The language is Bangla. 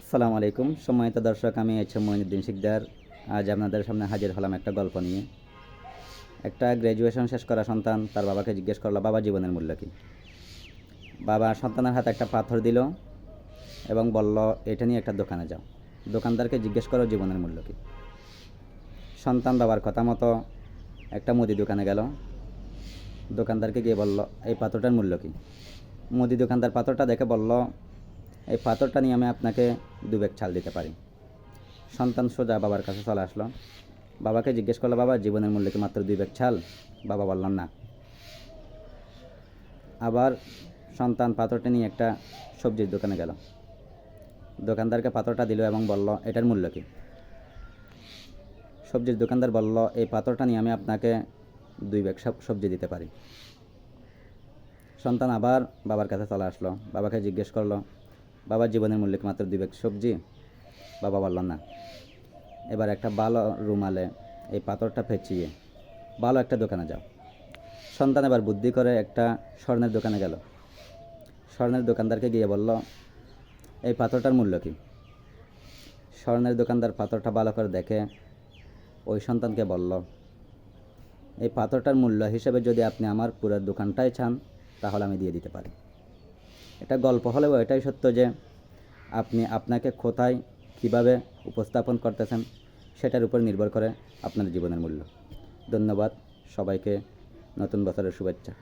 আসসালামু আলাইকুম সম্মানিত দর্শক, আমি মঈনুদ্দিন শিকদার। আজ আপনাদের সামনে হাজির হলাম একটা গল্প নিয়ে। একটা গ্র্যাজুয়েশন শেষ করা সন্তান তার বাবাকে জিজ্ঞেস করলো, বাবা জীবনের মূল্য কী? বাবা সন্তানের হাতে একটা পাথর দিল এবং বলল, এটা নিয়ে একটা দোকানে যাও, দোকানদারকে জিজ্ঞেস করো জীবনের মূল্য কী। সন্তান বাবার কথা মতো একটা মুদি দোকানে গেল। দোকানদারকে গিয়ে বলল, এই পাথরটার মূল্য কী? মুদি দোকানদার পাথরটা দেখে বলল, এই পাথরটা নিয়ে আমি আপনাকে 2 ব্যাগ চাল দিতে পারি। সন্তান সোজা বাবার কাছে চলে আসলো, বাবাকে জিজ্ঞেস করলো, বাবা জীবনের মূল্য কি মাত্র 2 ব্যাগ চাল? বাবা বললাম না। আবার সন্তান পাথরটা নিয়ে একটা সবজির দোকানে গেল। দোকানদারকে পাথরটা দিল এবং বলল, এটার মূল্য কী? সবজির দোকানদার বলল, এই পাথরটা নিয়ে আমি আপনাকে 2 ব্যাগ সবজি দিতে পারি। সন্তান আবার বাবার কাছে চলে আসলো, বাবাকে জিজ্ঞেস করলো, বাবা জীবনের মূল্য কি মাত্র 2 ব্যাগ সবজি? বাবা বলল না। এবার একটা ভালো রুমালে এই পাথরটা পেঁচিয়ে ভালো একটা দোকানে যাও। সন্তান এবার বুদ্ধি করে একটা স্বর্ণের দোকানে গেল। স্বর্ণের দোকানদারকে গিয়ে বলল, এই পাথরটার মূল্য কী? স্বর্ণের দোকানদার পাথরটা ভালো করে দেখে ওই সন্তানকে বলল, এই পাথরটার মূল্য হিসেবে যদি আপনি আমার পুরো দোকানটাই চান তাহলে আমি দিয়ে দিতে পারি। এটা গল্প হলেও এটাই সত্য যে আপনি আপনাকে কোথায় কীভাবে উপস্থাপন করতেছেন সেটার উপর নির্ভর করে আপনার জীবনের মূল্য। ধন্যবাদ সবাইকে, নতুন বছরের শুভেচ্ছা।